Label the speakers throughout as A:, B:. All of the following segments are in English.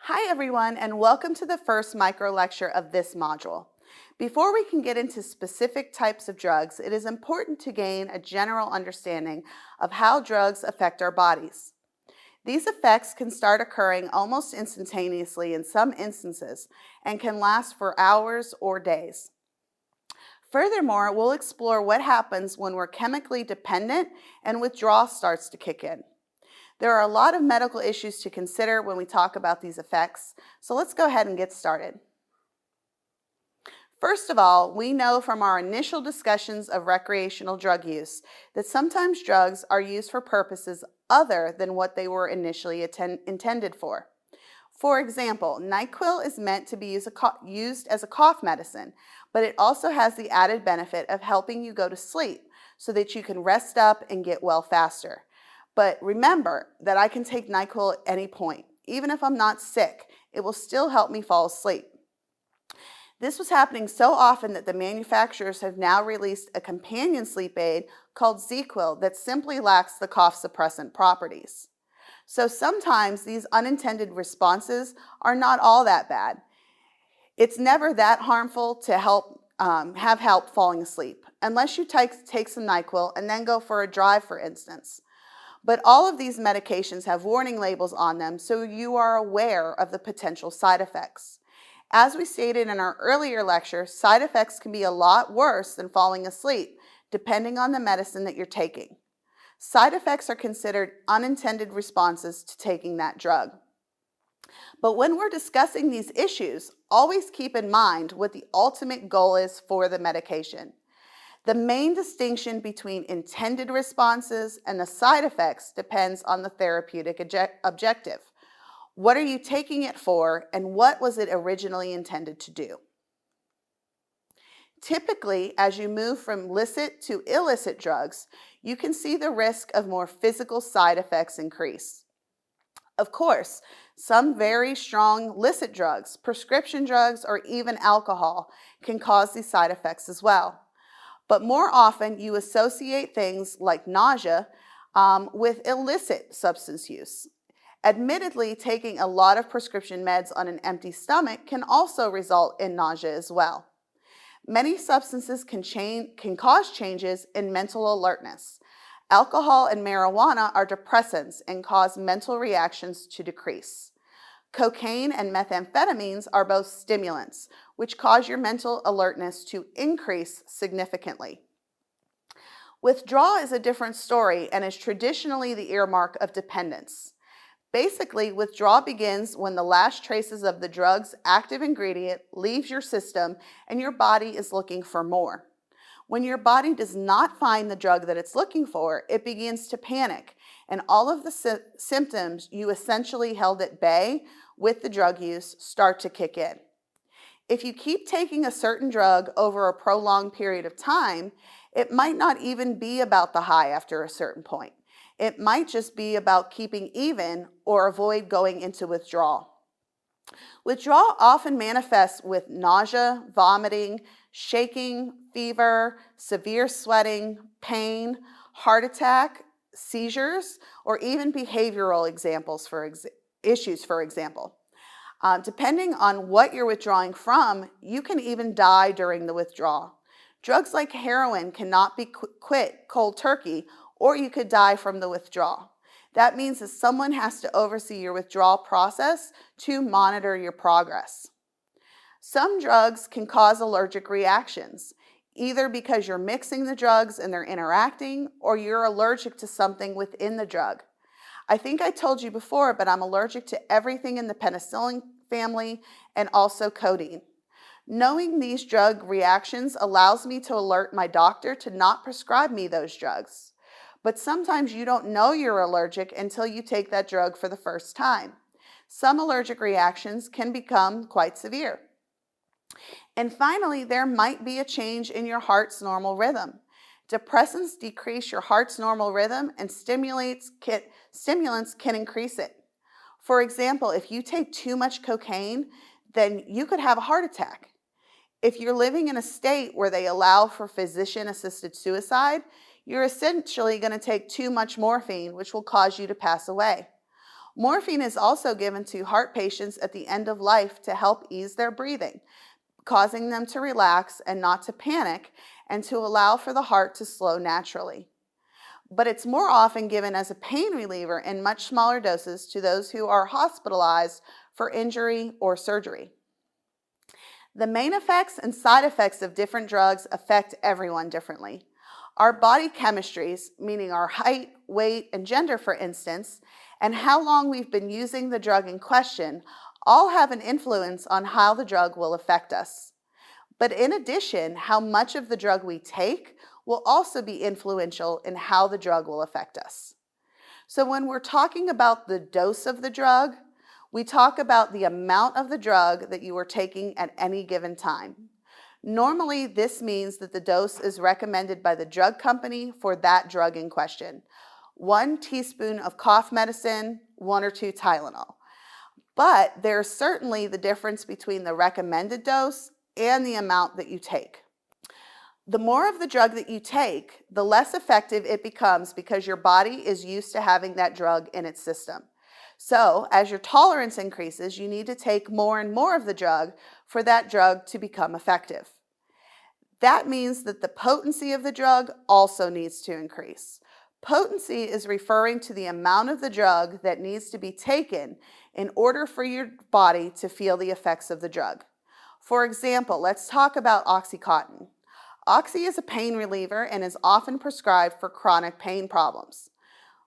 A: Hi everyone, and welcome to the first micro lecture of this module. Before we can get into specific types of drugs, it is important to gain a general understanding of how drugs affect our bodies. These effects can start occurring almost instantaneously in some instances and can last for hours or days. Furthermore, we'll explore what happens when we're chemically dependent and withdrawal starts to kick in. There are a lot of medical issues to consider when we talk about these effects, so let's go ahead and get started. First of all, we know from our initial discussions of recreational drug use that sometimes drugs are used for purposes other than what they were initially intended for. For example, NyQuil is meant to be used as a cough medicine, but it also has the added benefit of helping you go to sleep so that you can rest up and get well faster. But remember that I can take NyQuil at any point. Even if I'm not sick, it will still help me fall asleep. This was happening so often that the manufacturers have now released a companion sleep aid called ZzzQuil that simply lacks the cough suppressant properties. So sometimes these unintended responses are not all that bad. It's never that harmful to have help falling asleep, unless you take some NyQuil and then go for a drive, for instance. But all of these medications have warning labels on them, so you are aware of the potential side effects. As we stated in our earlier lecture, side effects can be a lot worse than falling asleep, depending on the medicine that you're taking. Side effects are considered unintended responses to taking that drug. But when we're discussing these issues, always keep in mind what the ultimate goal is for the medication. The main distinction between intended responses and the side effects depends on the therapeutic objective. What are you taking it for, and what was it originally intended to do? Typically, as you move from licit to illicit drugs, you can see the risk of more physical side effects increase. Of course, some very strong licit drugs, prescription drugs, or even alcohol can cause these side effects as well. But more often, you associate things like nausea with illicit substance use. Admittedly, taking a lot of prescription meds on an empty stomach can also result in nausea as well. Many substances can cause changes in mental alertness. Alcohol and marijuana are depressants and cause mental reactions to decrease. Cocaine and methamphetamines are both stimulants, which cause your mental alertness to increase significantly. Withdrawal is a different story and is traditionally the earmark of dependence. Basically, withdrawal begins when the last traces of the drug's active ingredient leaves your system and your body is looking for more. When your body does not find the drug that it's looking for, it begins to panic, and all of the symptoms you essentially held at bay with the drug use start to kick in. If you keep taking a certain drug over a prolonged period of time, it might not even be about the high after a certain point. It might just be about keeping even or avoid going into withdrawal. Withdrawal often manifests with nausea, vomiting, shaking, fever, severe sweating, pain, heart attack, seizures, or even behavioral issues, for example. Depending on what you're withdrawing from, you can even die during the withdrawal. Drugs like heroin cannot be quit cold turkey, or you could die from the withdrawal. That means that someone has to oversee your withdrawal process to monitor your progress. Some drugs can cause allergic reactions, either because you're mixing the drugs and they're interacting, or you're allergic to something within the drug. I think I told you before, but I'm allergic to everything in the penicillin family and also codeine. Knowing these drug reactions allows me to alert my doctor to not prescribe me those drugs. But sometimes you don't know you're allergic until you take that drug for the first time. Some allergic reactions can become quite severe. And finally, there might be a change in your heart's normal rhythm. Depressants decrease your heart's normal rhythm, and stimulants can increase it. For example, if you take too much cocaine, then you could have a heart attack. If you're living in a state where they allow for physician-assisted suicide, you're essentially going to take too much morphine, which will cause you to pass away. Morphine is also given to heart patients at the end of life to help ease their breathing, causing them to relax and not to panic, and to allow for the heart to slow naturally. But it's more often given as a pain reliever in much smaller doses to those who are hospitalized for injury or surgery. The main effects and side effects of different drugs affect everyone differently. Our body chemistries, meaning our height, weight, and gender, for instance, and how long we've been using the drug in question, all have an influence on how the drug will affect us. But in addition, how much of the drug we take will also be influential in how the drug will affect us. So when we're talking about the dose of the drug, we talk about the amount of the drug that you are taking at any given time. Normally, this means that the dose is recommended by the drug company for that drug in question. 1 teaspoon of cough medicine, 1 or 2 Tylenol. But there's certainly the difference between the recommended dose and the amount that you take. The more of the drug that you take, the less effective it becomes because your body is used to having that drug in its system. So as your tolerance increases, you need to take more and more of the drug for that drug to become effective. That means that the potency of the drug also needs to increase. Potency is referring to the amount of the drug that needs to be taken in order for your body to feel the effects of the drug. For example, let's talk about OxyContin. Oxy is a pain reliever and is often prescribed for chronic pain problems.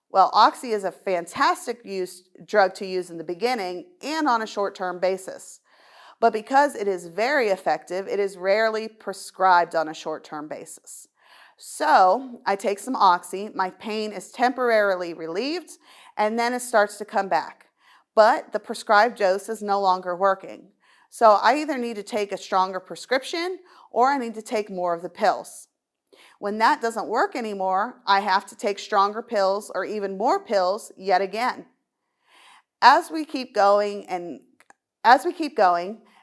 A: Well, Oxy is a fantastic drug to use in the beginning and on a short-term basis. But because it is very effective, it is rarely prescribed on a short-term basis. So I take some Oxy, my pain is temporarily relieved, and then it starts to come back. But the prescribed dose is no longer working. So I either need to take a stronger prescription or I need to take more of the pills. When that doesn't work anymore, I have to take stronger pills or even more pills yet again. As we keep going,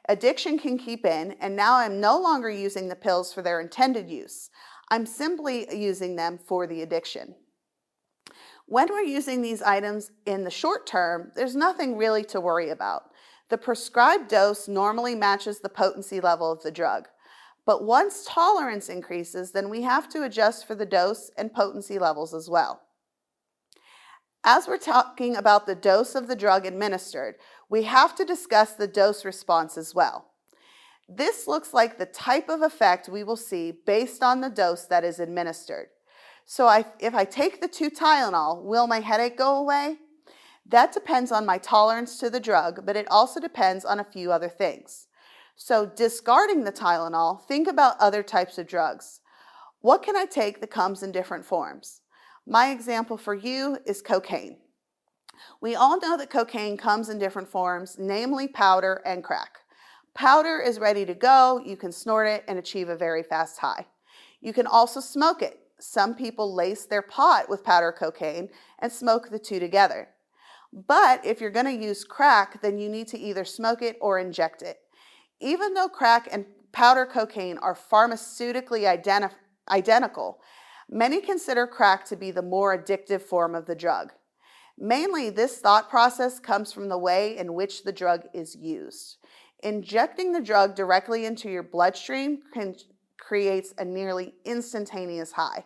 A: addiction can keep in, and now I'm no longer using the pills for their intended use. I'm simply using them for the addiction. When we're using these items in the short term, there's nothing really to worry about. The prescribed dose normally matches the potency level of the drug. But once tolerance increases, then we have to adjust for the dose and potency levels as well. As we're talking about the dose of the drug administered, we have to discuss the dose response as well. This looks like the type of effect we will see based on the dose that is administered. So if I take the 2 Tylenol, will my headache go away? That depends on my tolerance to the drug, but it also depends on a few other things. So discarding the Tylenol, think about other types of drugs. What can I take that comes in different forms? My example for you is cocaine. We all know that cocaine comes in different forms, namely powder and crack. Powder is ready to go. You can snort it and achieve a very fast high. You can also smoke it. Some people lace their pot with powder cocaine and smoke the two together. But if you're going to use crack, then you need to either smoke it or inject it. Even though crack and powder cocaine are pharmaceutically identical, many consider crack to be the more addictive form of the drug. Mainly, this thought process comes from the way in which the drug is used. Injecting the drug directly into your bloodstream creates a nearly instantaneous high.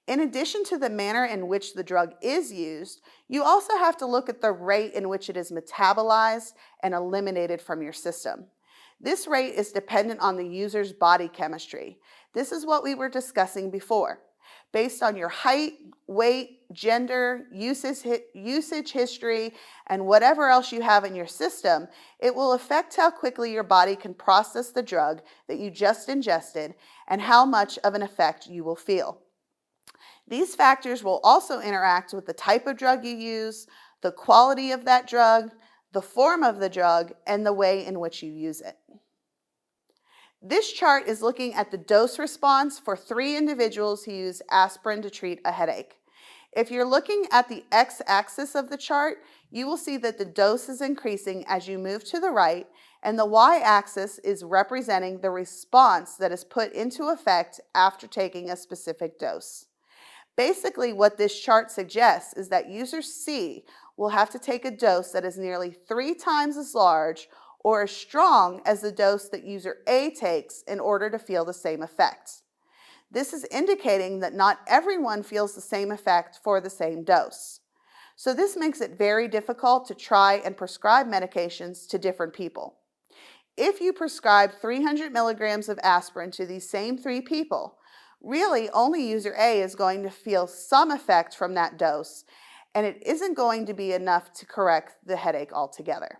A: In addition to the manner in which the drug is used, you also have to look at the rate in which it is metabolized and eliminated from your system. This rate is dependent on the user's body chemistry. This is what we were discussing before. Based on your height, weight, gender, usage history, and whatever else you have in your system, it will affect how quickly your body can process the drug that you just ingested and how much of an effect you will feel. These factors will also interact with the type of drug you use, the quality of that drug, the form of the drug, and the way in which you use it. This chart is looking at the dose response for 3 individuals who use aspirin to treat a headache. If you're looking at the x-axis of the chart, you will see that the dose is increasing as you move to the right, and the y-axis is representing the response that is put into effect after taking a specific dose. Basically, what this chart suggests is that users see will have to take a dose that is nearly 3 times as large or as strong as the dose that user A takes in order to feel the same effect. This is indicating that not everyone feels the same effect for the same dose. So this makes it very difficult to try and prescribe medications to different people. If you prescribe 300 milligrams of aspirin to these same 3 people, really only user A is going to feel some effect from that dose, and it isn't going to be enough to correct the headache altogether.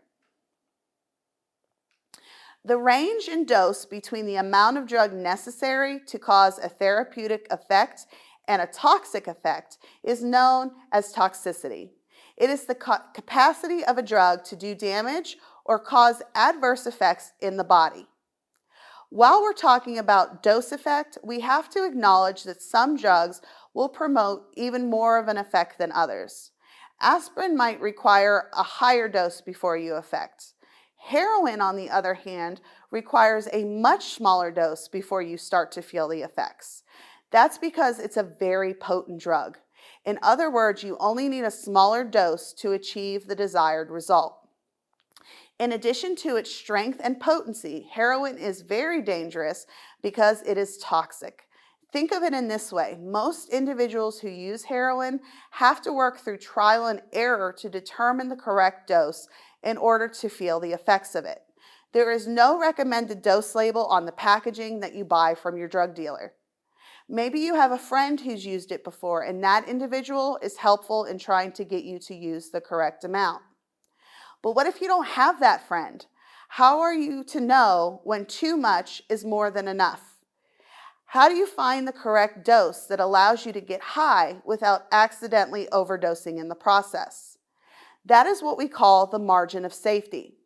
A: The range in dose between the amount of drug necessary to cause a therapeutic effect and a toxic effect is known as toxicity. It is the capacity of a drug to do damage or cause adverse effects in the body. While we're talking about dose effect, we have to acknowledge that some drugs will promote even more of an effect than others. Aspirin might require a higher dose before you affect. Heroin, on the other hand, requires a much smaller dose before you start to feel the effects. That's because it's a very potent drug. In other words, you only need a smaller dose to achieve the desired result. In addition to its strength and potency, heroin is very dangerous because it is toxic. Think of it in this way. Most individuals who use heroin have to work through trial and error to determine the correct dose in order to feel the effects of it. There is no recommended dose label on the packaging that you buy from your drug dealer. Maybe you have a friend who's used it before, and that individual is helpful in trying to get you to use the correct amount. But what if you don't have that friend? How are you to know when too much is more than enough? How do you find the correct dose that allows you to get high without accidentally overdosing in the process? That is what we call the margin of safety.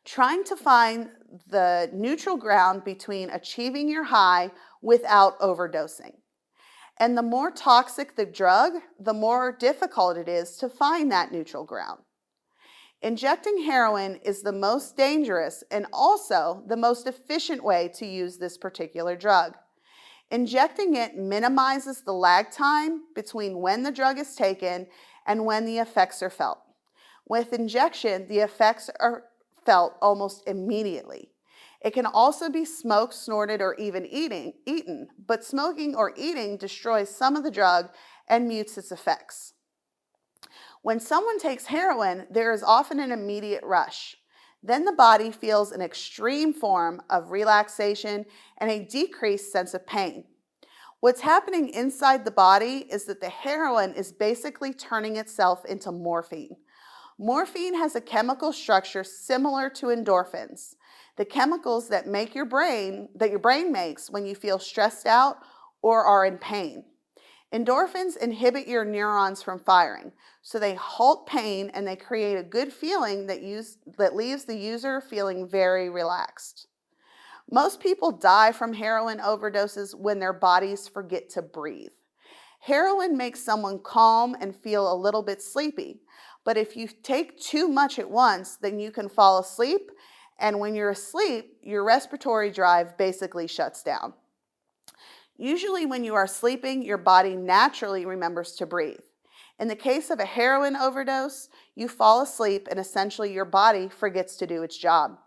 A: Trying to find the neutral ground between achieving your high without overdosing. And the more toxic the drug, the more difficult it is to find that neutral ground. Injecting heroin is the most dangerous and also the most efficient way to use this particular drug. Injecting it minimizes the lag time between when the drug is taken and when the effects are felt. With injection, the effects are felt almost immediately. It can also be smoked, snorted, or even eaten, but smoking or eating destroys some of the drug and mutes its effects. When someone takes heroin, there is often an immediate rush. Then the body feels an extreme form of relaxation and a decreased sense of pain. What's happening inside the body is that the heroin is basically turning itself into morphine. Morphine has a chemical structure similar to endorphins, the chemicals that your brain makes when you feel stressed out or are in pain. Endorphins inhibit your neurons from firing, so they halt pain and they create a good feeling that leaves the user feeling very relaxed. Most people die from heroin overdoses when their bodies forget to breathe. Heroin makes someone calm and feel a little bit sleepy, but if you take too much at once, then you can fall asleep, and when you're asleep, your respiratory drive basically shuts down. Usually when you are sleeping, your body naturally remembers to breathe. In the case of a heroin overdose, you fall asleep and essentially your body forgets to do its job.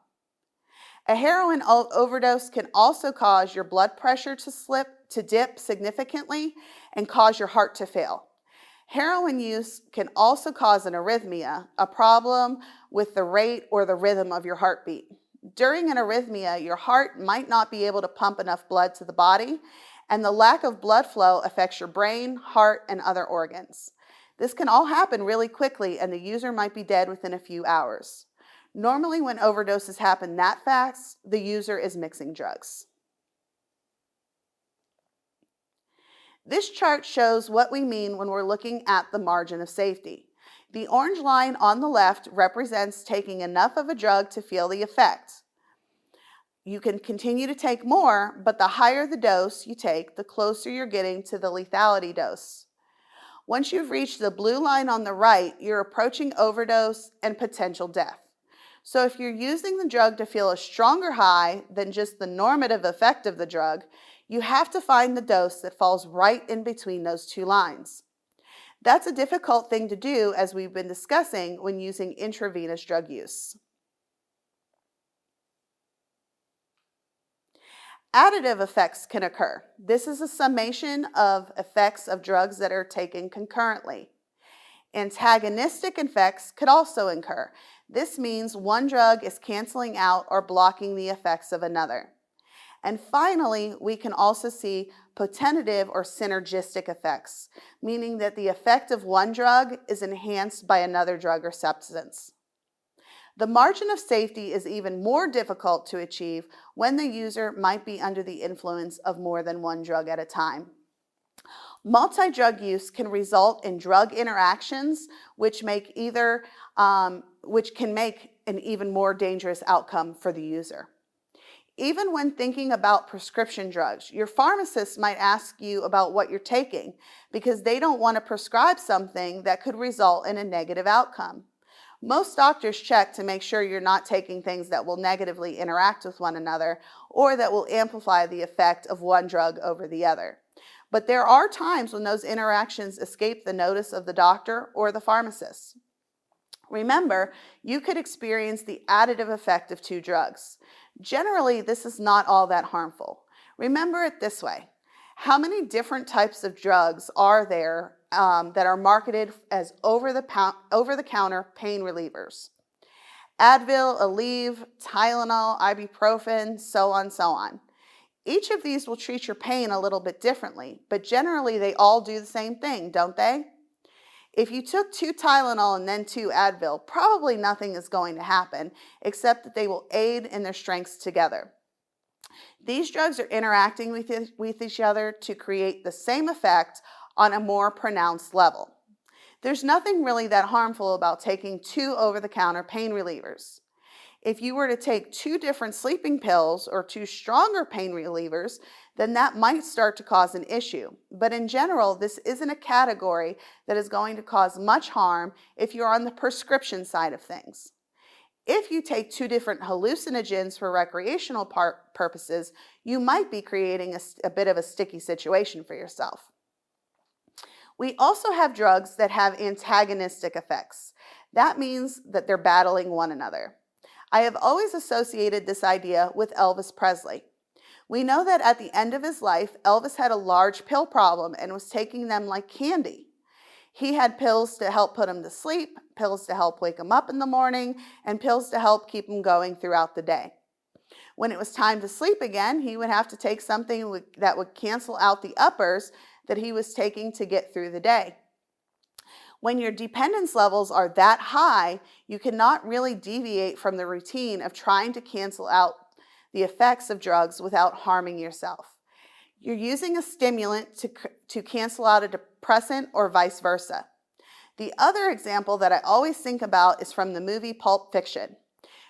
A: A heroin overdose can also cause your blood pressure to dip significantly and cause your heart to fail. Heroin use can also cause an arrhythmia, a problem with the rate or the rhythm of your heartbeat. During an arrhythmia, your heart might not be able to pump enough blood to the body, and the lack of blood flow affects your brain, heart, and other organs. This can all happen really quickly, and the user might be dead within a few hours. Normally, when overdoses happen that fast, the user is mixing drugs. This chart shows what we mean when we're looking at the margin of safety. The orange line on the left represents taking enough of a drug to feel the effect. You can continue to take more, but the higher the dose you take, the closer you're getting to the lethality dose. Once you've reached the blue line on the right, you're approaching overdose and potential death. So if you're using the drug to feel a stronger high than just the normative effect of the drug, you have to find the dose that falls right in between those two lines. That's a difficult thing to do, as we've been discussing when using intravenous drug use. Additive effects can occur. This is a summation of effects of drugs that are taken concurrently. Antagonistic effects could also occur. This means one drug is canceling out or blocking the effects of another. And finally, we can also see potentative or synergistic effects, meaning that the effect of one drug is enhanced by another drug or substance. The margin of safety is even more difficult to achieve when the user might be under the influence of more than one drug at a time. Multi-drug use can result in drug interactions, which can make an even more dangerous outcome for the user. Even when thinking about prescription drugs, your pharmacist might ask you about what you're taking because they don't want to prescribe something that could result in a negative outcome. Most doctors check to make sure you're not taking things that will negatively interact with one another or that will amplify the effect of one drug over the other. But there are times when those interactions escape the notice of the doctor or the pharmacist. Remember, you could experience the additive effect of two drugs. Generally, this is not all that harmful. Remember it this way. How many different types of drugs are there that are marketed as over-the-counter pain relievers? Advil, Aleve, Tylenol, ibuprofen, so on. Each of these will treat your pain a little bit differently, but generally they all do the same thing, don't they? If you took 2 Tylenol and then 2 Advil, probably nothing is going to happen, except that they will aid in their strengths together. These drugs are interacting with each other to create the same effect on a more pronounced level. There's nothing really that harmful about taking 2 over-the-counter pain relievers. If you were to take 2 different sleeping pills or 2 stronger pain relievers, then that might start to cause an issue. But in general, this isn't a category that is going to cause much harm if you're on the prescription side of things. If you take 2 different hallucinogens for recreational purposes, you might be creating a bit of a sticky situation for yourself. We also have drugs that have antagonistic effects. That means that they're battling one another. I have always associated this idea with Elvis Presley. We know that at the end of his life, Elvis had a large pill problem and was taking them like candy. He had pills to help put him to sleep, pills to help wake him up in the morning, and pills to help keep him going throughout the day. When it was time to sleep again, he would have to take something that would cancel out the uppers that he was taking to get through the day. When your dependence levels are that high, you cannot really deviate from the routine of trying to cancel out the effects of drugs without harming yourself. You're using a stimulant to cancel out a depressant or vice versa. The other example that I always think about is from the movie Pulp Fiction.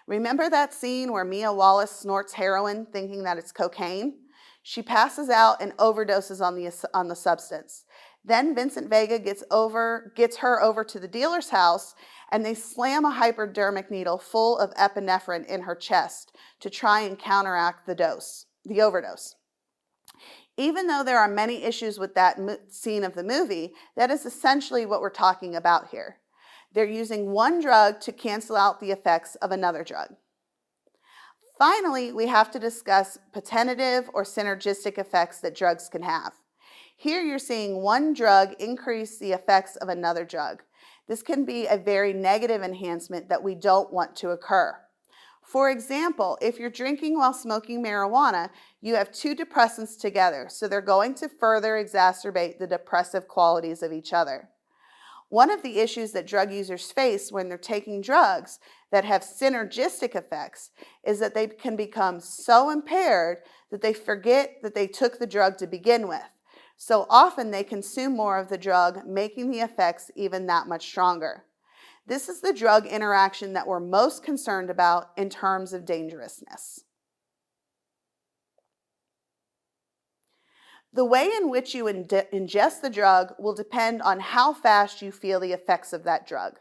A: Remember that scene where Mia Wallace snorts heroin thinking that it's cocaine? She passes out and overdoses on the substance. Then Vincent Vega gets her over to the dealer's house, and they slam a hypodermic needle full of epinephrine in her chest to try and counteract the overdose. Even though there are many issues with that scene of the movie, that is essentially what we're talking about here. They're using one drug to cancel out the effects of another drug. Finally, we have to discuss potentative or synergistic effects that drugs can have. Here you're seeing one drug increase the effects of another drug. This can be a very negative enhancement that we don't want to occur. For example, if you're drinking while smoking marijuana, you have 2 depressants together, so they're going to further exacerbate the depressive qualities of each other. One of the issues that drug users face when they're taking drugs that have synergistic effects is that they can become so impaired that they forget that they took the drug to begin with. So often they consume more of the drug, making the effects even that much stronger. This is the drug interaction that we're most concerned about in terms of dangerousness. The way in which you ingest the drug will depend on how fast you feel the effects of that drug.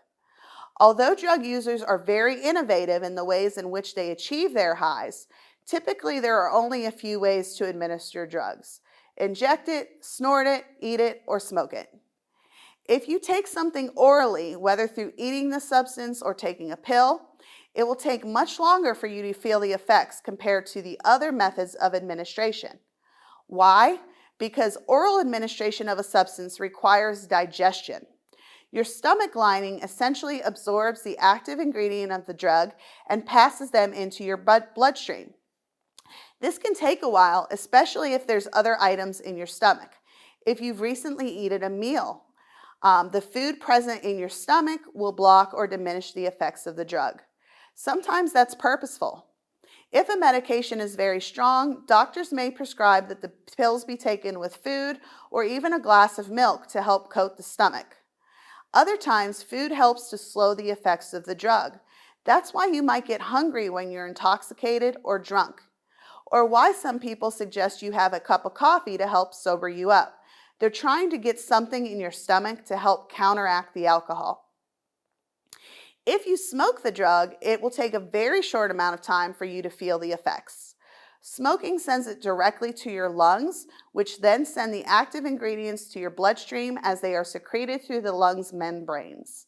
A: Although drug users are very innovative in the ways in which they achieve their highs, typically there are only a few ways to administer drugs. Inject it, snort it, eat it, or smoke it. If you take something orally, whether through eating the substance or taking a pill, it will take much longer for you to feel the effects compared to the other methods of administration. Why? Because oral administration of a substance requires digestion. Your stomach lining essentially absorbs the active ingredient of the drug and passes them into your bloodstream. This can take a while, especially if there's other items in your stomach. If you've recently eaten a meal, the food present in your stomach will block or diminish the effects of the drug. Sometimes that's purposeful. If a medication is very strong, doctors may prescribe that the pills be taken with food or even a glass of milk to help coat the stomach. Other times, food helps to slow the effects of the drug. That's why you might get hungry when you're intoxicated or drunk, or why some people suggest you have a cup of coffee to help sober you up. They're trying to get something in your stomach to help counteract the alcohol. If you smoke the drug, it will take a very short amount of time for you to feel the effects. Smoking sends it directly to your lungs, which then send the active ingredients to your bloodstream as they are secreted through the lungs membranes.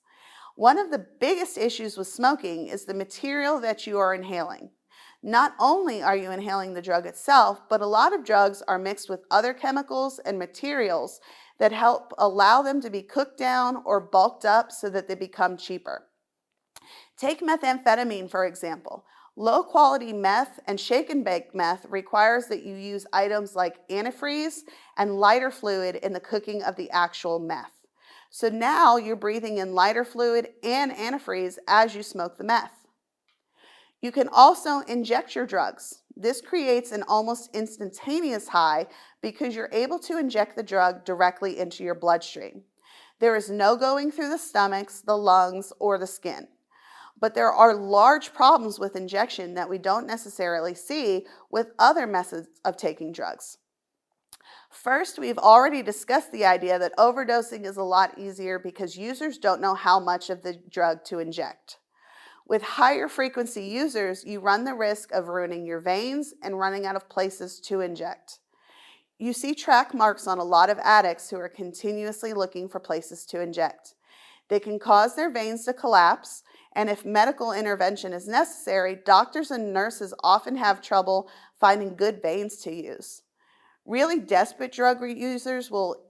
A: One of the biggest issues with smoking is the material that you are inhaling. Not only are you inhaling the drug itself, but a lot of drugs are mixed with other chemicals and materials that help allow them to be cooked down or bulked up so that they become cheaper. Take methamphetamine, for example. Low-quality meth and shake-and-bake meth requires that you use items like antifreeze and lighter fluid in the cooking of the actual meth. So now you're breathing in lighter fluid and antifreeze as you smoke the meth. You can also inject your drugs. This creates an almost instantaneous high because you're able to inject the drug directly into your bloodstream. There is no going through the stomachs, the lungs, or the skin. But there are large problems with injection that we don't necessarily see with other methods of taking drugs. First, we've already discussed the idea that overdosing is a lot easier because users don't know how much of the drug to inject. With higher frequency users, you run the risk of ruining your veins and running out of places to inject. You see track marks on a lot of addicts who are continuously looking for places to inject. They can cause their veins to collapse, and if medical intervention is necessary, doctors and nurses often have trouble finding good veins to use. Really desperate drug users will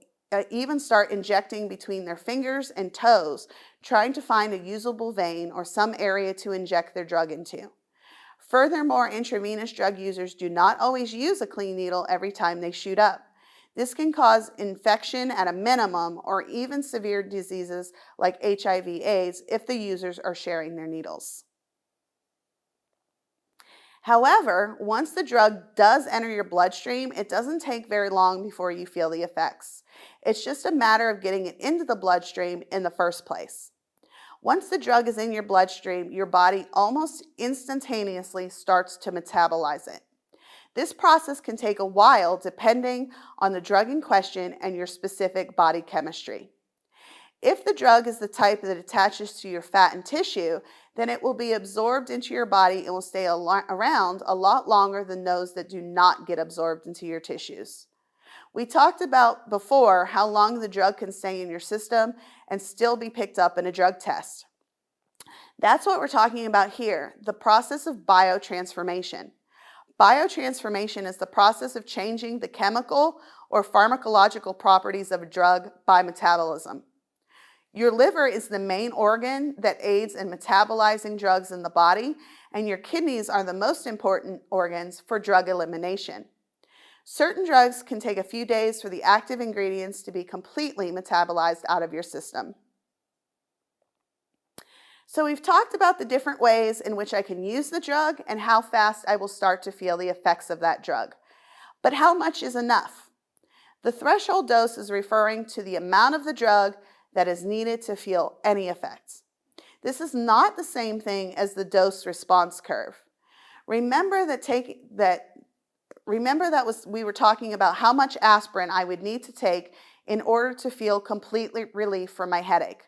A: even start injecting between their fingers and toes, trying to find a usable vein or some area to inject their drug into. Furthermore, intravenous drug users do not always use a clean needle every time they shoot up. This can cause infection at a minimum or even severe diseases like HIV/AIDS if the users are sharing their needles. However, once the drug does enter your bloodstream, it doesn't take very long before you feel the effects. It's just a matter of getting it into the bloodstream in the first place. Once the drug is in your bloodstream, your body almost instantaneously starts to metabolize it. This process can take a while depending on the drug in question and your specific body chemistry. If the drug is the type that attaches to your fat and tissue, then it will be absorbed into your body and will stay around a lot longer than those that do not get absorbed into your tissues. We talked about before how long the drug can stay in your system and still be picked up in a drug test. That's what we're talking about here, the process of biotransformation. Biotransformation is the process of changing the chemical or pharmacological properties of a drug by metabolism. Your liver is the main organ that aids in metabolizing drugs in the body, and your kidneys are the most important organs for drug elimination. Certain drugs can take a few days for the active ingredients to be completely metabolized out of your system. So we've talked about the different ways in which I can use the drug and how fast I will start to feel the effects of that drug. But how much is enough? The threshold dose is referring to the amount of the drug that is needed to feel any effects. This is not the same thing as the dose response curve. Remember we were talking about how much aspirin I would need to take in order to feel complete relief from my headache.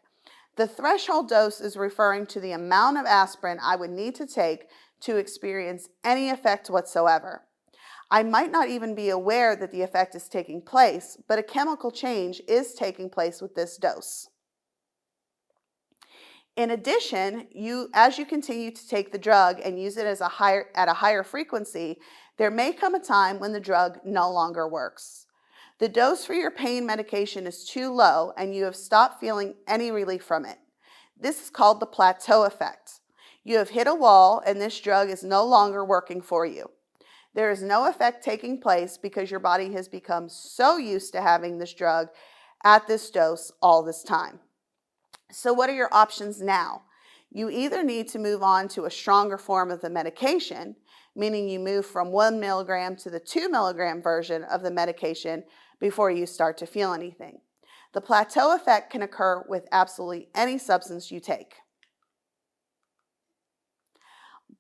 A: The threshold dose is referring to the amount of aspirin I would need to take to experience any effect whatsoever. I might not even be aware that the effect is taking place, but a chemical change is taking place with this dose. In addition, as you continue to take the drug and use it at a higher frequency, there may come a time when the drug no longer works. The dose for your pain medication is too low and you have stopped feeling any relief from it. This is called the plateau effect. You have hit a wall and this drug is no longer working for you. There is no effect taking place because your body has become so used to having this drug at this dose all this time. So what are your options now? You either need to move on to a stronger form of the medication, meaning you move from 1 milligram to the 2 milligram version of the medication before you start to feel anything. The plateau effect can occur with absolutely any substance you take.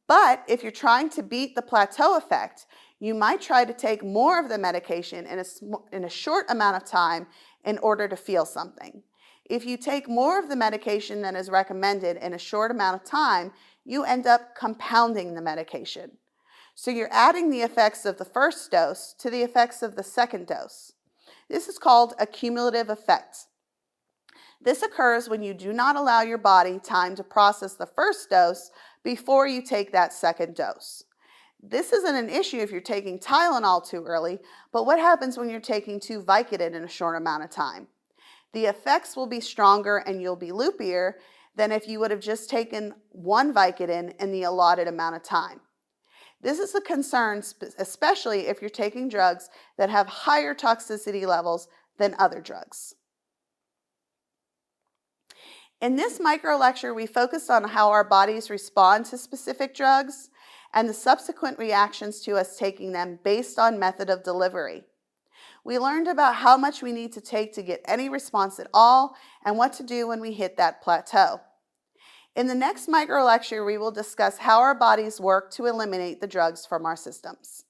A: But if you're trying to beat the plateau effect, you might try to take more of the medication in a short amount of time in order to feel something. If you take more of the medication than is recommended in a short amount of time, you end up compounding the medication. So you're adding the effects of the first dose to the effects of the second dose. This is called a cumulative effect. This occurs when you do not allow your body time to process the first dose before you take that second dose. This isn't an issue if you're taking Tylenol too early, but what happens when you're taking 2 Vicodin in a short amount of time? The effects will be stronger and you'll be loopier than if you would have just taken 1 Vicodin in the allotted amount of time. This is a concern, especially if you're taking drugs that have higher toxicity levels than other drugs. In this micro lecture, we focused on how our bodies respond to specific drugs and the subsequent reactions to us taking them based on method of delivery. We learned about how much we need to take to get any response at all and what to do when we hit that plateau. In the next micro lecture, we will discuss how our bodies work to eliminate the drugs from our systems.